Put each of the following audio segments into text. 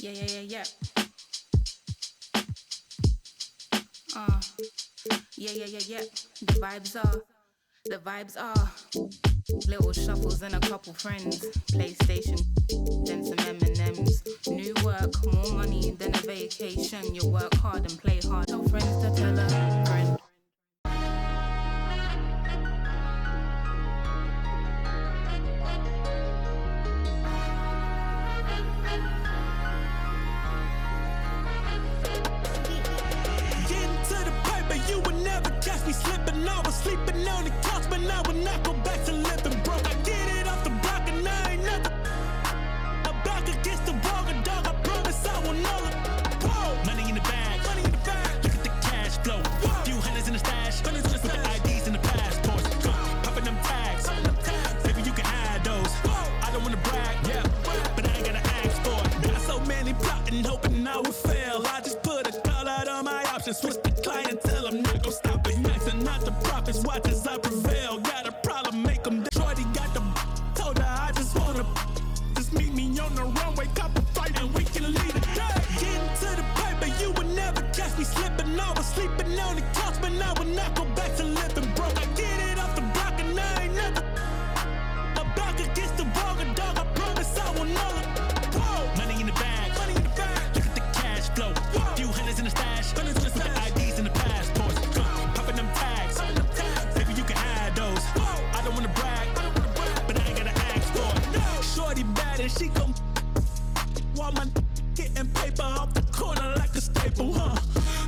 Yeah. Yeah. The vibes are little shuffles and a couple friends. PlayStation, then some M&Ms. New work, more money than a vacation. You work hard and play hard. No friends to tell a friend. Slipping, I was sleeping on the couch, but I would not go back to living broke. I get it off the block and I ain't never back against the wall, a dog. I promise I will know it. Whoa. Money in the bag, look at the cash flow. Whoa. Few hundreds in the stash, with the IDs and the passports. Popping them tags, baby you can hide those. Whoa. I don't wanna brag, but I ain't gotta ask for it. Got so many plotting, hoping I would fail. I just put a call out on my options, switch the clientele. I'm not gonna stop it. Not the prophets, watch as I prevail. Got a problem, make them. Shorty got the. Told her I just wanna. Just meet me on the runway, cop a fight, and we can lead it. Get into the paper, you would never catch me slipping. I was sleeping on the couch, but I would not go back to living broke. I get it off the block, and I ain't never. Back against the wall, a dog. I promise I will know it. Whoa. Money in the bag, look at the cash flow. Whoa. Few hundreds in the stash, with the IDs and the passports. Popping them tags, baby you can hide those. I don't wanna brag, but I ain't gotta ask for it. Shorty bad and she gon' while my getting paper off the corner like a staple, huh?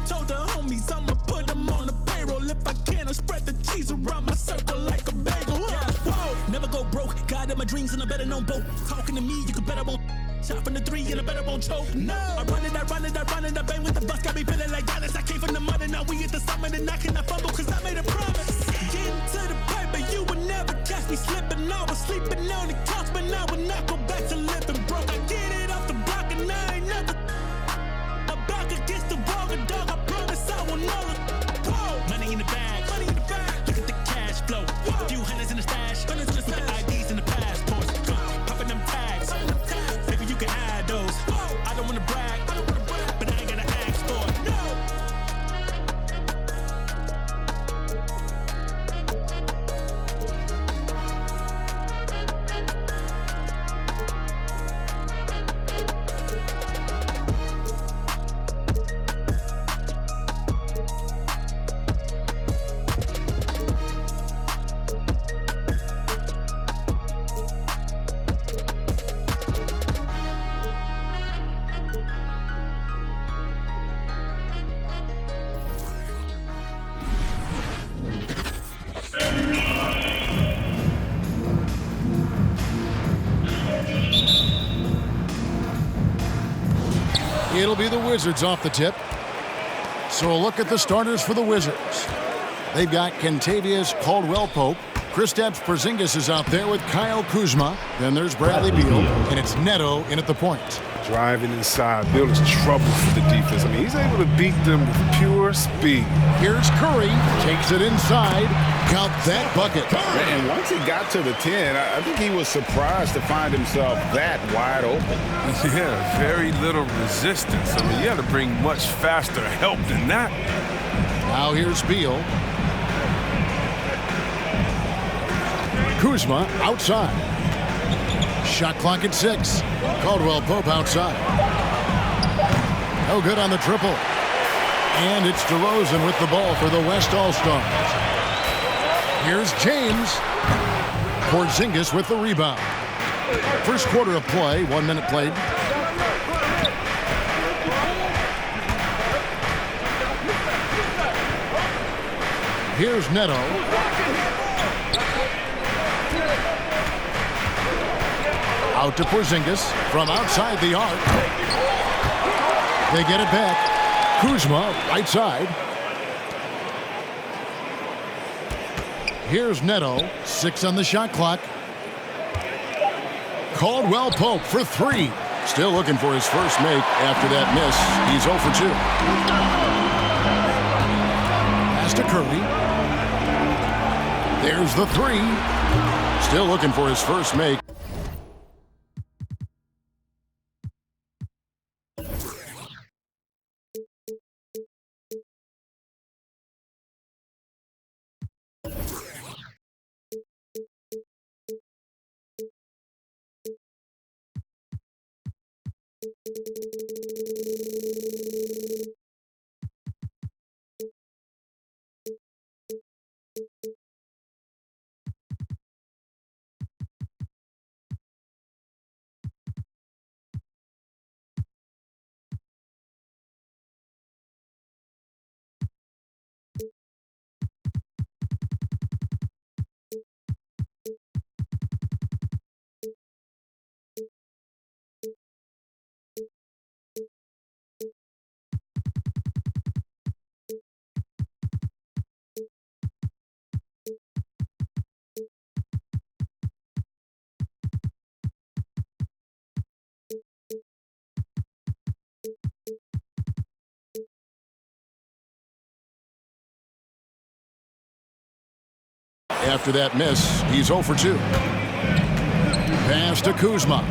Told the homies I'ma put them on the payroll if I can. I spread the cheese around my circle like a bagel, huh? Whoa. Never go broke, God in my dreams and I better know both. Talking to me, you can better won't. Shot from the three and I better won't choke. No, I run it, I bang with the bus, got me feeling like Dallas. I came from the mud and now we at the summit and I cannot fumble cause I made a promise. Get into the paper, you would never catch me slipping. I was sleeping on the couch, but I would not go back to living broke. I get it off the block and I ain't never back against the wall, a dog. I promise I will know it. Whoa. Money in the bag, look at the cash flow. Whoa. Few hundreds in the stash, with the IDs and the passports. Popping them tags, baby you can hide those. I don't wanna brag, but I ain't gotta ask for it. No. It'll be the Wizards off the tip. So a look at the starters for the Wizards. They've got Kentavious Caldwell-Pope. Kristaps Porzingis is out there with Kyle Kuzma. Then there's Bradley Beal, and it's Neto in at the point. Driving inside, Beal is trouble for the defense. I mean, he's able to beat them with pure speed. Here's Curry, takes it inside. Count that bucket. And once he got to the 10, I think he was surprised to find himself that wide open. Yeah, very little resistance. I mean, you had to bring much faster help than that. Now here's Beal. Kuzma outside. Shot clock at 6. Caldwell-Pope outside. No good on the triple. And it's DeRozan with the ball for the West All-Stars. Here's James. Porzingis with the rebound. First quarter of play, 1 minute played. Here's Neto. Out to Porzingis from outside the arc. They get it back. Kuzma, right side. Here's Neto, 6 on the shot clock. Caldwell-Pope for 3. Still looking for his first make after that miss. He's 0 for 2. Pass to Curry. There's the 3. Still looking for his first make. After that miss, he's 0 for 2. Pass to Kuzma.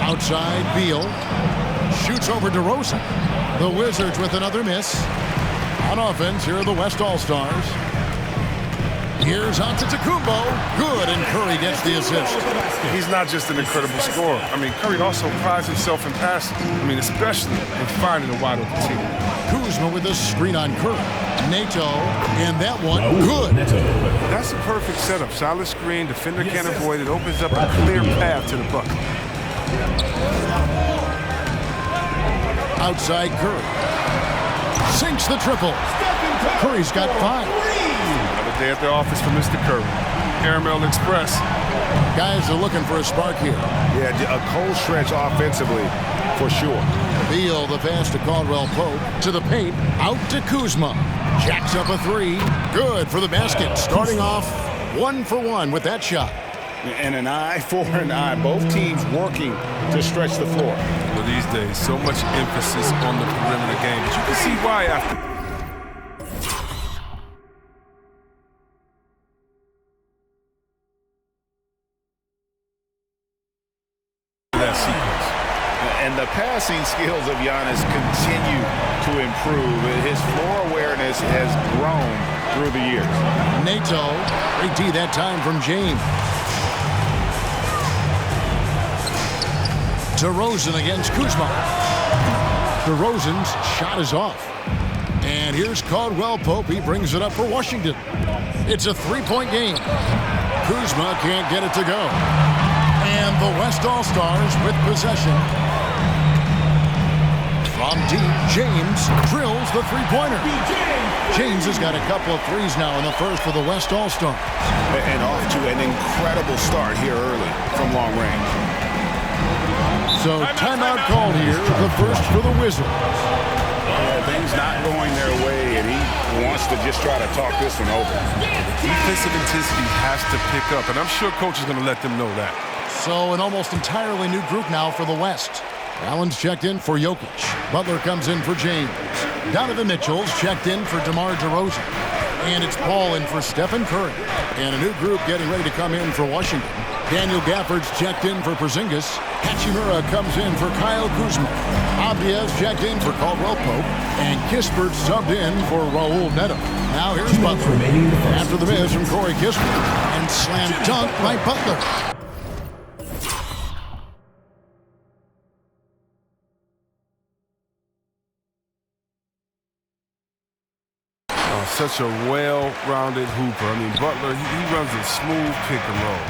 Outside, Beal. Shoots over DeRozan. The Wizards with another miss. On offense, here are the West All-Stars. Here's Antetokounmpo. Good, and Curry gets the assist. He's not just an incredible scorer. I mean, Curry also prides himself in passing. I mean, especially in finding a wide open team. Kuzma with a screen on Curry. Nato, and that one, good. That's a perfect setup. Solid screen, defender can't avoid it. Opens up a clear path to the bucket. Outside Curry. Sinks the triple. Curry's got 5. Another day at the office for Mr. Curry. Caramel Express. Guys are looking for a spark here. Yeah, a cold stretch offensively, for sure. Beal, the pass to Caldwell Pope. To the paint, out to Kuzma. Jacks up a 3. Good for the basket. Starting off 1 for 1 with that shot. And an eye for an eye. Both teams working to stretch the floor. Well, these days, so much emphasis on the perimeter game. But you can see why after that sequence. And the passing skills of Giannis continue to improve. His floor awareness has grown through the years. Nato, great D that time from James. DeRozan against Kuzma. DeRozan's shot is off. And here's Caldwell Pope. He brings it up for Washington. It's a 3-point game. Kuzma can't get it to go. And the West All-Stars with possession. From deep, James drills the three-pointer. James has got a couple of threes now in the first for the West All-Stars. And off to an incredible start here early from long range. So timeout called here, the first for the Wizards. Things not going their way, and he wants to just try to talk this one over. Defensive intensity has to pick up, and I'm sure coach is going to let them know that. So an almost entirely new group now for the West. Allen's checked in for Jokic. Butler comes in for James. Donovan Mitchell's checked in for DeMar DeRozan. And it's Paul in for Stephen Curry. And a new group getting ready to come in for Washington. Daniel Gafford's checked in for Porzingis. Hachimura comes in for Kyle Kuzma. Abdia's checked in for Caldwell Pope. And Kispert subbed in for Raul Neto. Now here's Butler. After the miss from Corey Kispert. And slam dunk by Butler. Such a well-rounded hooper. I mean, Butler, he runs a smooth pick and roll.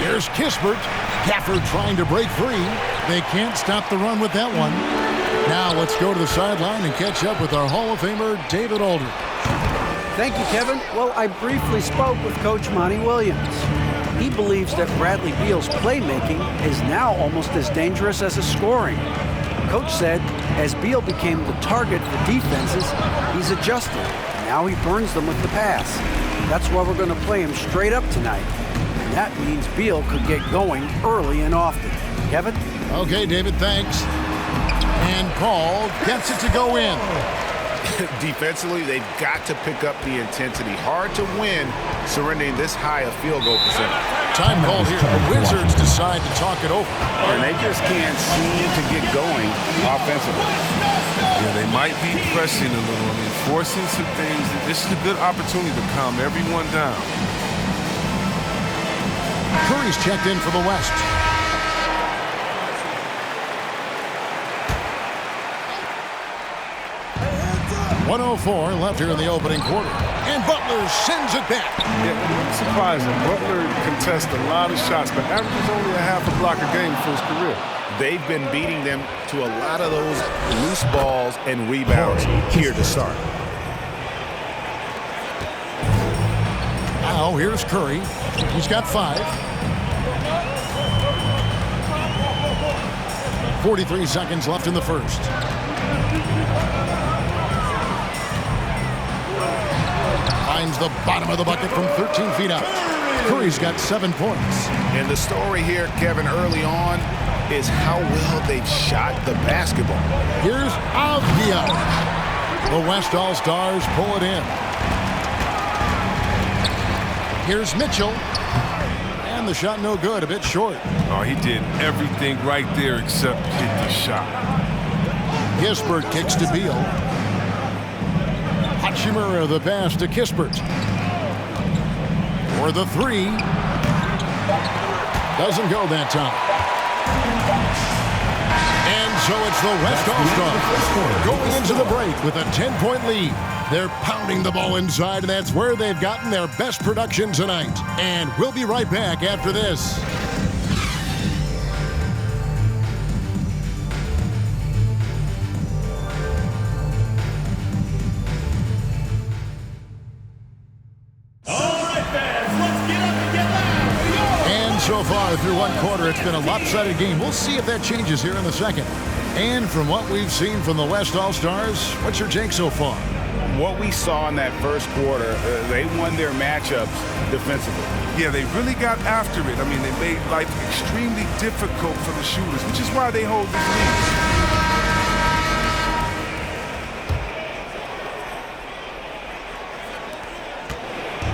Here's Kispert. Gafford trying to break free. They can't stop the run with that one. Now let's go to the sideline and catch up with our Hall of Famer, David Aldridge. Thank you, Kevin. Well, I briefly spoke with Coach Monty Williams. He believes that Bradley Beal's playmaking is now almost as dangerous as his scoring. Coach said, as Beal became the target for defenses, he's adjusted. Now he burns them with the pass. That's why we're going to play him straight up tonight. And that means Beal could get going early and often. Kevin? Okay, David, thanks. And Paul gets it to go in. Defensively, they've got to pick up the intensity. Hard to win surrendering this high a field goal percentage. Time called here. The Wizards decide to talk it over. And they just can't seem to get going offensively. Yeah, they might be pressing a little. I mean, forcing some things. This is a good opportunity to calm everyone down. Curry's checked in for the West. .104 left here in the opening quarter. And Butler sends it back. Yeah, surprising. Butler contests a lot of shots, but averages only a half a block a game for his career. They've been beating them to a lot of those loose balls and rebounds here to start. Now here's Curry. He's got 5. 43 seconds left in the first. Finds the bottom of the bucket from 13 feet out. Curry's got 7 points. And the story here, Kevin, early on is how well they've shot the basketball. Here's Avdia. The West All-Stars pull it in. Here's Mitchell. And the shot no good, a bit short. Oh, he did everything right there except hit the shot. Kispert kicks to Beal. Hachimura the pass to Kispert. For the 3. Doesn't go that time. And so it's the West All-Stars going into the break with a 10-point lead. They're pounding the ball inside, and that's where they've gotten their best production tonight. And we'll be right back after this. So far through one quarter, it's been a lopsided game. We'll see if that changes here in the second. And from what we've seen from the West All-Stars, what's your take so far? What we saw in that first quarter, they won their matchups defensively. Yeah, they really got after it. I mean, they made life extremely difficult for the shooters, which is why they hold this lead.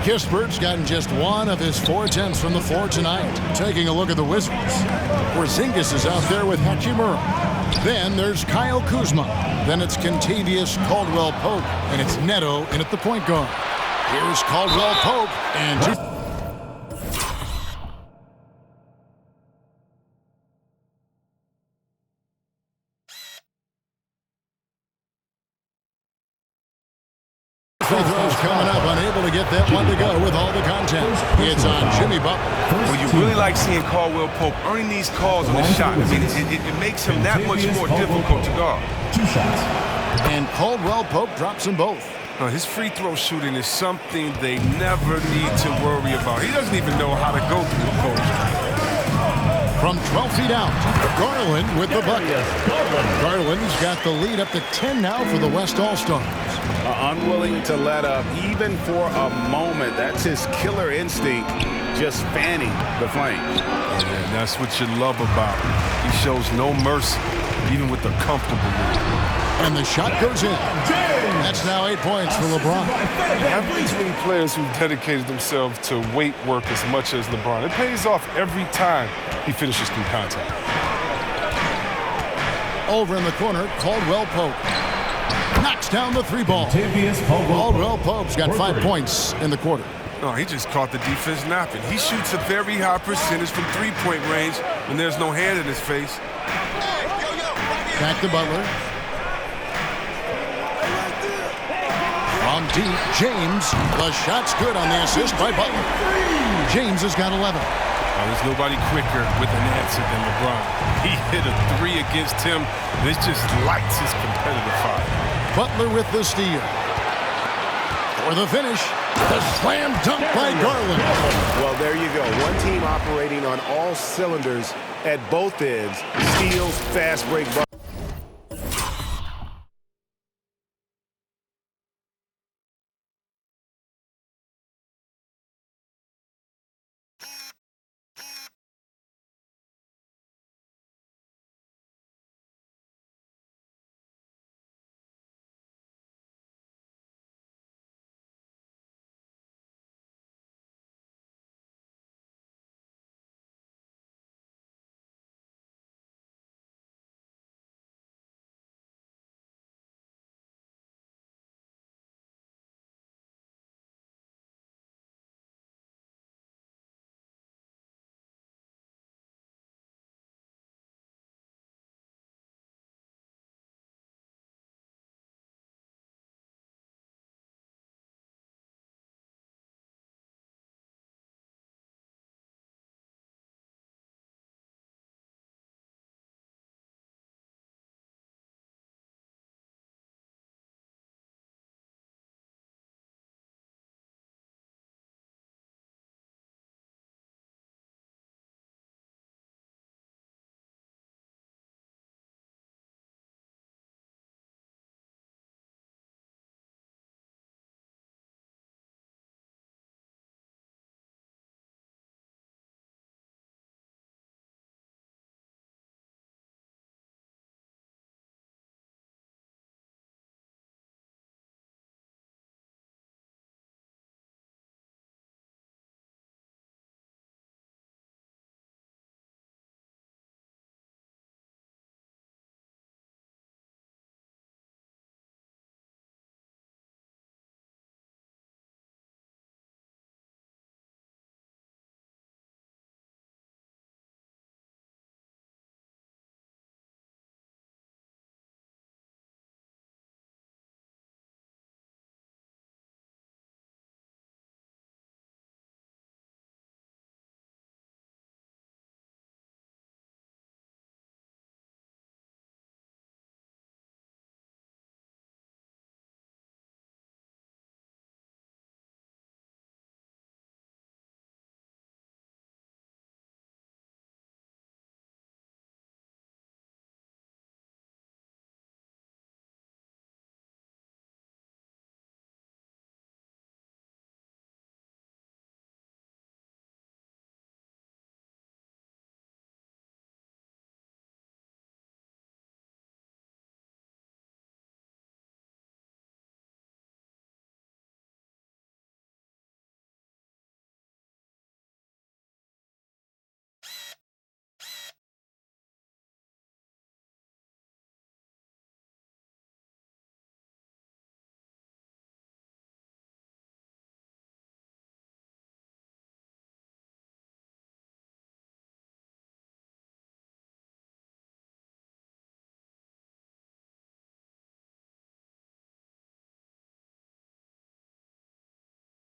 Kispert's gotten just 1 of his 4 attempts from the floor tonight. Taking a look at the Wizards. Porzingis is out there with Hachimura. Then there's Kyle Kuzma. Then it's Kentavious Caldwell-Pope. And it's Neto in at the point guard. Here's Caldwell-Pope and... Free throws coming up, unable to get that one to go with all the content. It's on Jimmy Butler. Well, you really like seeing Caldwell-Pope earning these calls on the shot. I mean, it makes him that much more difficult to guard. 2 shots. And Caldwell-Pope drops them both. His free throw shooting is something they never need to worry about. He doesn't even know how to go through the post. From 12 feet out, Garland with the bucket. Garland's got the lead up to 10 now for the West All-Stars. Unwilling to let up even for a moment. That's his killer instinct, just fanning the flames. And that's what you love about him. He shows no mercy, even with the comfortable lead. And the shot goes in. That's now 8 points for LeBron. You have these many players who've dedicated themselves to weight work as much as LeBron. It pays off every time he finishes through contact. Over in the corner, Caldwell-Pope knocks down the 3 ball. Caldwell-Pope's got 5 points in the quarter. No, he just caught the defense napping. He shoots a very high percentage from 3-point range when there's no hand in his face. Back to Butler. From deep, James. The shot's good on the assist by Butler. James has got 11. There's nobody quicker with an answer than LeBron. He hit a 3 against him. This just lights his competitive fire. Butler with the steal. For the finish, the slam dunk by Garland. Well, there you go. One team operating on all cylinders at both ends. Steals, fast break.